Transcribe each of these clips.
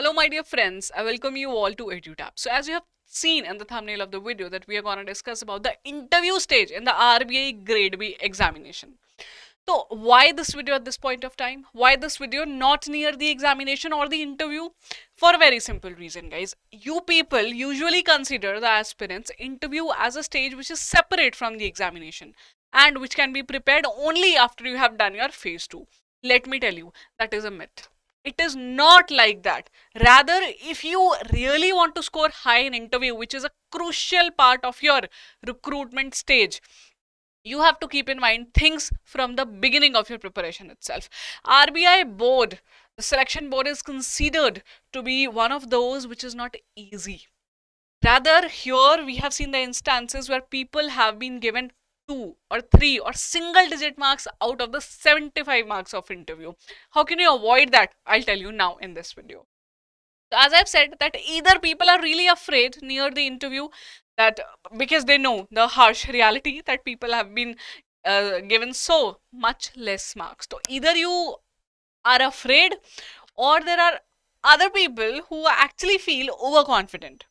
Hello my dear friends, I welcome you all to EduTap. So as you have seen in the thumbnail of the video that we are going to discuss about the interview stage in the RBI Grade B examination. So why this video at this point of time? Why this video not near the examination or the interview? For a very simple reason guys. You people usually consider the aspirants interview as a stage which is separate from the examination and which can be prepared only after you have done your phase 2. Let me tell you, that is a myth. It is not like that. Rather, if you really want to score high in interview, which is a crucial part of your recruitment stage, you have to keep in mind things from the beginning of your preparation itself. RBI board, the selection board is considered to be one of those which is not easy. Rather, here we have seen the instances where people have been given 2 or 3 or single digit marks out of the 75 marks of interview. How can you avoid that? I'll tell you now in this video. So as I've said, that either people are really afraid near the interview that because they know the harsh reality that people have been given so much less marks. So either you are afraid or there are other people who actually feel overconfident,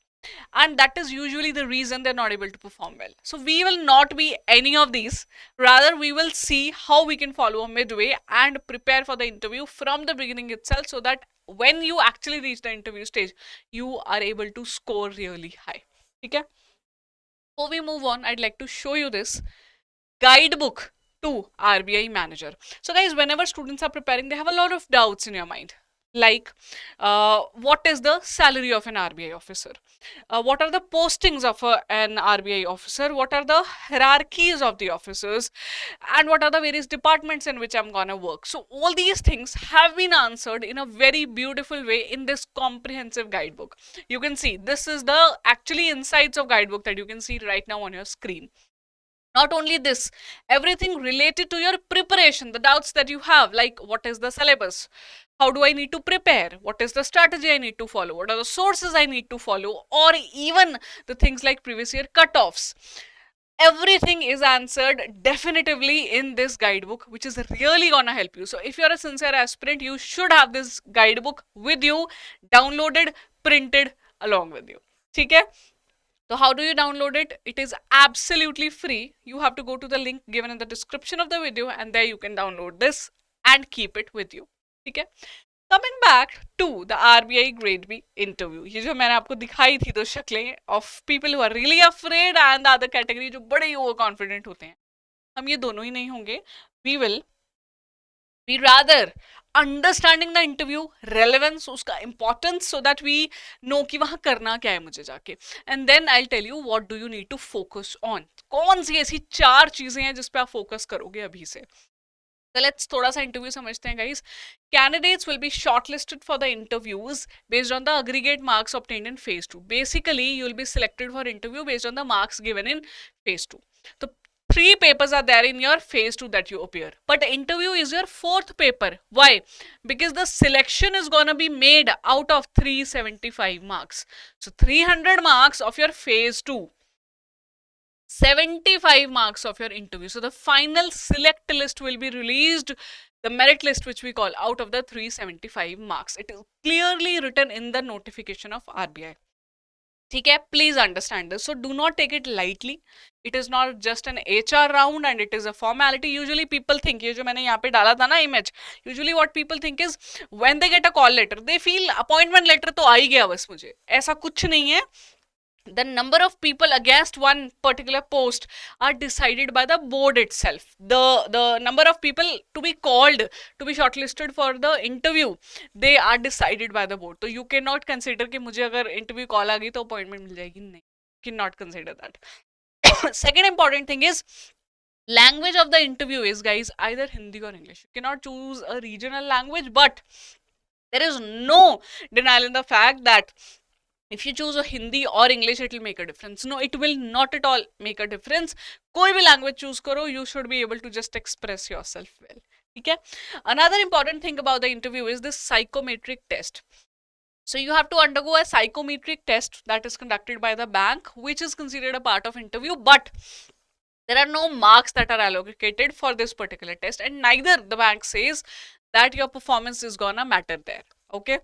and that is usually the reason they're not able to perform well. So we will not be any of these. Rather, we will see how we can follow a midway and prepare for the interview from the beginning itself, so that when you actually reach the interview stage, you are able to score really high. Okay, before we move on, I'd like to show you this guidebook to RBI manager. So guys, whenever students are preparing, they have a lot of doubts in your mind, like what is the salary of an RBI officer, what are the postings of an RBI officer, what are the hierarchies of the officers, and what are the various departments in which I'm gonna work. So all these things have been answered in a very beautiful way in this comprehensive guidebook. You can see this is the actually insights of guidebook that you can see right now on your screen. Not only this, everything related to your preparation, the doubts that you have, like what is the syllabus, how do I need to prepare, what is the strategy I need to follow, what are the sources I need to follow, or even the things like previous year cutoffs. Everything is answered definitively in this guidebook, which is really gonna help you. So if you're a sincere aspirant, you should have this guidebook with you, downloaded, printed along with you. Okay? So how do you download it? It is absolutely free. You have to go to the link given in the description of the video, and there you can download this and keep it with you. Okay? Coming back to the RBI Grade B interview, ये जो मैंने आपको दिखाई थी दो शक्लें of people who are really afraid and the other category जो बड़े ही overconfident होते हैं, हम ये दोनों ही नहीं होंगे. We will be rather understanding the interview relevance, उसका importance, so that we know कि वहां करना क्या है मुझे जाके. And then I tell you what do you need to focus on. कौन सी ऐसी 4 चीजें हैं जिस पे आप फोकस करोगे अभी से. So let's थोड़ा सा इंटरव्यू समझते हैं guys. Candidates will be shortlisted for the interviews based on the aggregate marks obtained in phase 2. Basically, you will be selected for interview based on the marks given in phase 2. So 3 papers are there in your phase 2 that you appear, but the interview is your 4th paper. Why? Because the selection is gonna be made out of 375 marks. So 300 marks of your phase 2, 75 marks of your interview. So the final select list will be released, the merit list which we call, out of the 375 marks. It is clearly written in the notification of RBI. ठीक है, please understand this. So do not take it lightly. It is not just an HR round and it is a formality. Usually people think, ये जो मैंने यहाँ पे डाला था ना image, usually what people think is when they get a call letter, they feel appointment letter तो आ ही गया बस मुझे. ऐसा कुछ नहीं है. The number of people against one particular post are decided by the board itself. The number of people to be called, to be shortlisted for the interview, they are decided by the board. So you cannot consider कि मुझे अगर interview call आ गई तो appointment मिल जाएगी. नहीं, cannot consider that. Second important thing is language of the interview is, guys, either Hindi or English. You cannot choose a regional language, but there is no denial in the fact that if you choose a Hindi or English, it will make a difference. No, it will not at all make a difference. कोई भी language choose करो, you should be able to just express yourself well. Okay? Another important thing about the interview is this psychometric test. So you have to undergo a psychometric test that is conducted by the bank, which is considered a part of interview, but there are no marks that are allocated for this particular test, and neither the bank says that your performance is gonna matter there. Okay?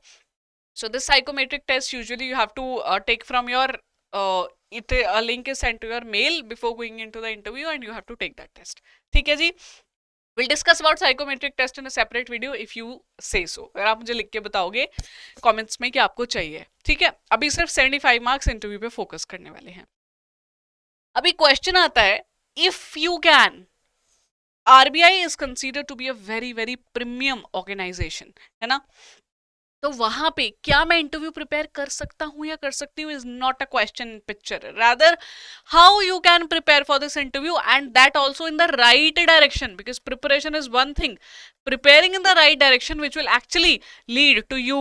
So this psychometric test usually you have to take from your a link is sent to your mail before going into the interview, and you have to take that test. ठीक है जी. We'll discuss about psychometric test in a separate video if you say so. अगर आप मुझे लिख के बताओगे comments में कि आपको चाहिए. ठीक है. अभी सिर्फ 75 मार्क्स इंटरव्यू पे फोकस करने वाले हैं. अभी क्वेश्चन आता है, if you can, RBI is considered to be a very very premium organization, है ना. तो वहां पे क्या मैं इंटरव्यू प्रिपेयर कर सकता हूं या कर सकती हूँ is not a question in picture, rather how you can prepare for this interview, and that also in the right direction, because preparation is one thing, preparing in the right direction which will actually lead to you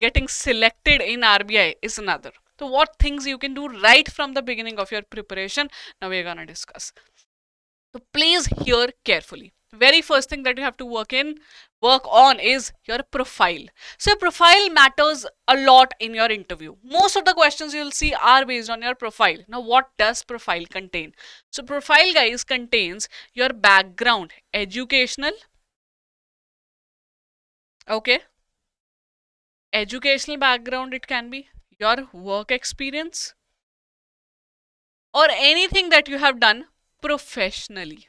getting selected in RBI is another. So what things you can do right from the beginning of your preparation, now we are gonna discuss. So please hear carefully. Very first thing that you have to work on is your profile. So your profile matters a lot in your interview. Most of the questions you'll see are based on your profile. Now what does profile contain? So profile, guys, contains your background, educational, okay, educational background, it can be your work experience or anything that you have done professionally.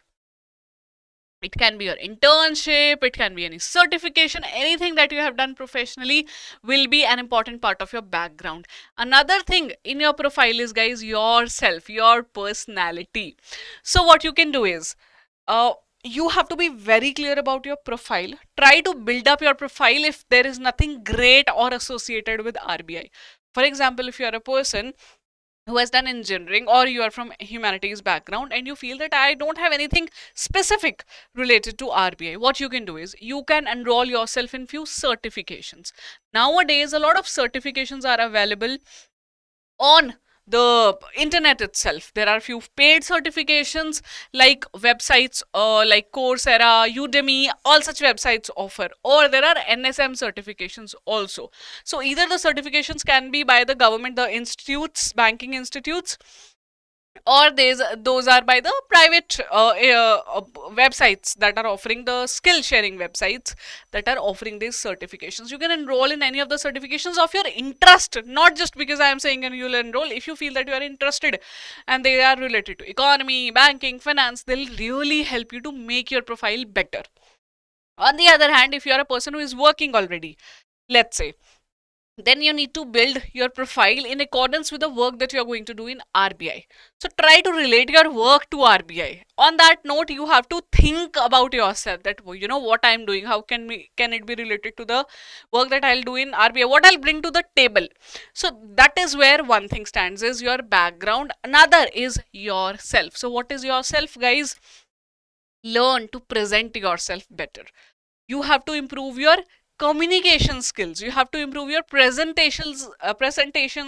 It can be your internship, it can be any certification, anything that you have done professionally will be an important part of your background. Another thing in your profile is, guys, yourself, your personality. So what you can do is, you have to be very clear about your profile. Try to build up your profile if there is nothing great or associated with RBI. For example, if you are a person who has done engineering or you are from humanities background and you feel that I don't have anything specific related to RBI, what you can do is you can enroll yourself in few certifications. Nowadays, a lot of certifications are available on the internet itself. There are few paid certifications like websites like Coursera, Udemy, all such websites offer, or there are NSM certifications also. So either the certifications can be by the government, the institutes, banking institutes, or those are by the private websites that are offering the skill sharing websites that are offering these certifications. You can enroll in any of the certifications of your interest, not just because I am saying and you'll enroll. If you feel that you are interested and they are related to economy, banking, finance, they'll really help you to make your profile better. On the other hand, if you are a person who is working already, let's say, then you need to build your profile in accordance with the work that you are going to do in RBI. So try to relate your work to RBI. On that note, you have to think about yourself that, you know, what I am doing, how can it be related to the work that I'll do in RBI, what I'll bring to the table. So that is where one thing stands, is your background. Another is yourself. So what is yourself, guys? Learn to present yourself better. You have to improve your communication skills, you have to improve your presentation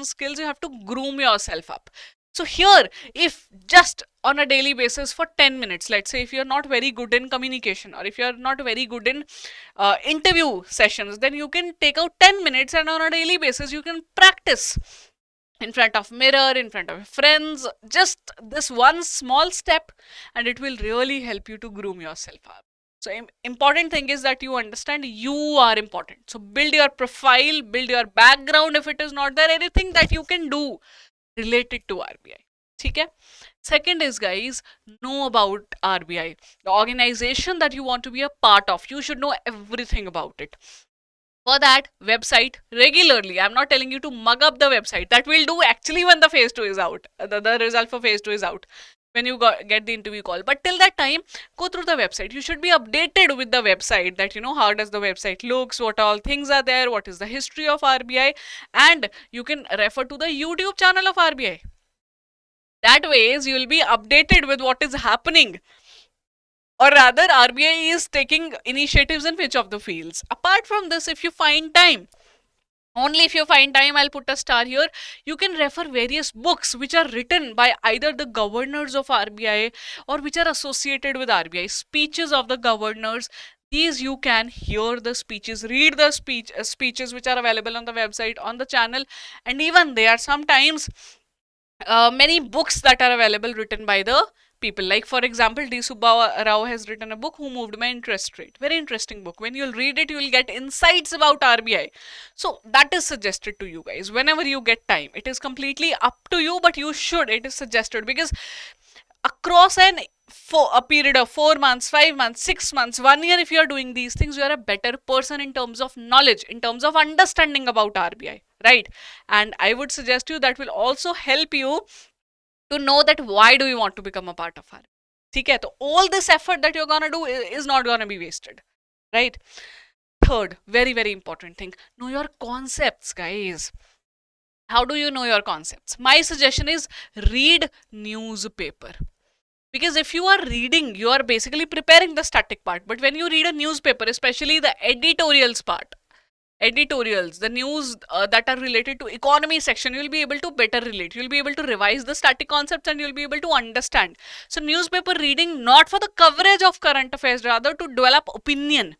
skills, you have to groom yourself up. So here, if just on a daily basis for 10 minutes, let's say if you're not very good in communication or if you're not very good in interview sessions, then you can take out 10 minutes and on a daily basis you can practice in front of mirror, in front of friends, just this one small step, and it will really help you to groom yourself up. So important thing is that you understand you are important. So build your profile, build your background if it is not there, anything that you can do related to RBI. Okay? Second is, guys, know about RBI, the organization that you want to be a part of. You should know everything about it. For that, website regularly. I'm not telling you to mug up the website. That will do actually when the phase 2 is out. The result for phase 2 is out, when you get the interview call. But till that time, go through the website. You should be updated with the website, that you know how does the website looks, what all things are there, what is the history of RBI, and you can refer to the YouTube channel of RBI. That ways you will be updated with what is happening. Or rather, RBI is taking initiatives in which of the fields. Apart from this, if you find time, only if you find time, I'll put a star here, you can refer various books which are written by either the governors of RBI or which are associated with RBI. Speeches of the governors, these you can hear the speeches, read the speeches which are available on the website, on the channel, and even there are sometimes many books that are available written by the people. Like for example, D. Subba Rao has written a book, Who Moved My Interest Rate. Very interesting book. When you'll read it, you will get insights about RBI. So that is suggested to you guys whenever you get time. It is completely up to you, but you should. It is suggested because across for a period of 4 months, 5 months, 6 months, 1 year, if you are doing these things, you are a better person in terms of knowledge, in terms of understanding about RBI, right? And I would suggest you that will also help you to know that why do you want to become a part of RBI. Okay, so all this effort that you're gonna do is not gonna be wasted, right? Third, very, very important thing, know your concepts, guys. How do you know your concepts? My suggestion is read newspaper. Because if you are reading, you are basically preparing the static part. But when you read a newspaper, especially the editorials part, editorials, the news that are related to economy section, you'll be able to better relate. You'll be able to revise the static concepts and you'll be able to understand. So newspaper reading, not for the coverage of current affairs, rather to develop opinion,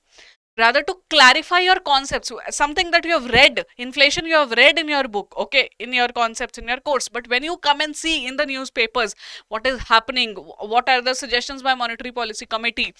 rather to clarify your concepts, something that you have read, inflation you have read in your book, okay, in your concepts, in your course, but when you come and see in the newspapers what is happening, what are the suggestions by monetary policy committee,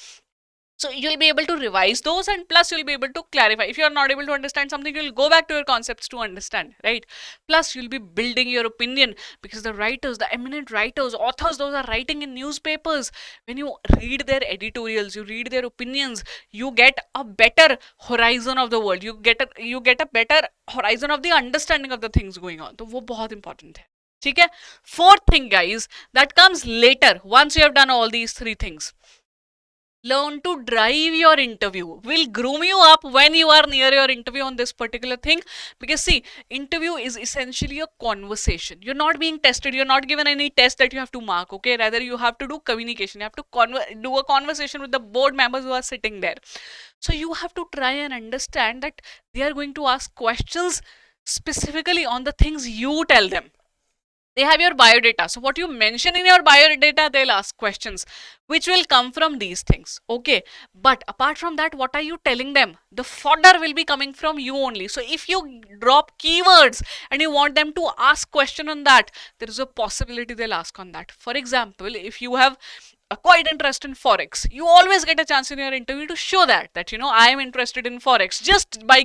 so you'll be able to revise those, and plus you'll be able to clarify. If you're not able to understand something, you'll go back to your concepts to understand, right? Plus you'll be building your opinion, because the writers, the eminent writers, authors, those are writing in newspapers. When you read their editorials, you read their opinions, you get a better horizon of the world. You get a better horizon of the understanding of the things going on. So वो बहुत important है. ठीक है? Fourth thing, guys, that comes later once you have done all these three things. Learn to drive your interview. We'll groom you up when you are near your interview on this particular thing, because see, interview is essentially a conversation. You're not being tested, you're not given any test that you have to mark, okay? Rather you have to do communication, you have to do a conversation with the board members who are sitting there. So you have to try and understand that they are going to ask questions specifically on the things you tell them. They have your biodata. So what you mention in your biodata, they'll ask questions which will come from these things. Okay. But apart from that, what are you telling them? The fodder will be coming from you only. So if you drop keywords and you want them to ask question on that, there is a possibility they'll ask on that. For example, if you have a quite interest in forex, you always get a chance in your interview to show that you know, I am interested in forex, just by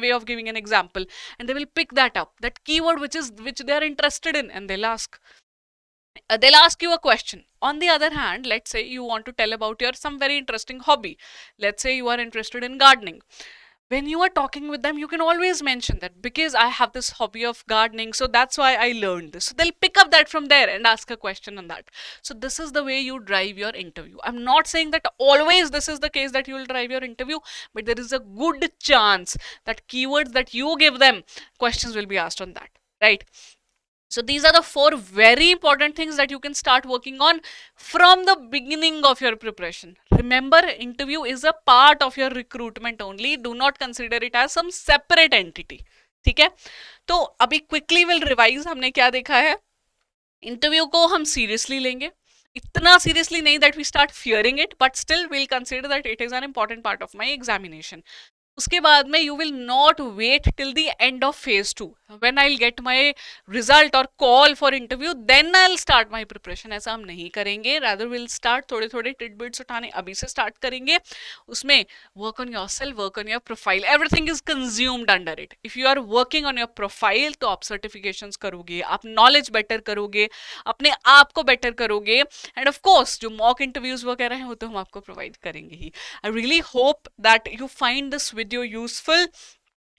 way of giving an example, and they will pick that up, that keyword which they are interested in, and they'll ask you a question. On the other hand, let's say you want to tell about your some very interesting hobby. Let's say you are interested in gardening. When you are talking with them, you can always mention that because I have this hobby of gardening, so that's why I learned this. So they'll pick up that from there and ask a question on that. So this is the way you drive your interview. I'm not saying that always this is the case that you will drive your interview, but there is a good chance that keywords that you give them, questions will be asked on that, right? So these are the 4 very important things that you can start working on from the beginning of your preparation. Remember, interview is a part of your recruitment only. Do not consider it as some separate entity. ठीक है? तो अभी quickly we'll revise हमने क्या देखा है. Interview को हम seriously लेंगे. इतना seriously नहीं that we start fearing it, but still we'll consider that it is an important part of my examination. उसके बाद में you will not wait till the end of phase 2. When I'll get my result or call for interview, then I'll start my preparation. ऐसा हम नहीं करेंगे. Rather we'll start थोड़े थोड़े tidbits उठाने अभी से start करेंगे. उसमें work on yourself, work on your profile. Everything is consumed under it. If you are working on your profile, तो आप certifications करोगे, आप knowledge better करोगे, अपने आप को better करोगे, and of course जो mock interviews वगैरह हैं वो तो हम आपको provide करेंगे ही. I really hope that you find this video useful.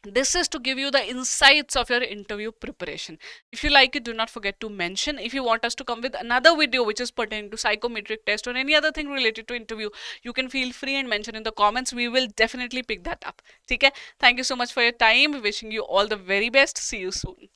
This is to give you the insights of your interview preparation. If you like it, do not forget to mention. If you want us to come with another video which is pertaining to psychometric test or any other thing related to interview, you can feel free and mention in the comments. We will definitely pick that up. Okay? Thank you so much for your time. Wishing you all the very best. See you soon.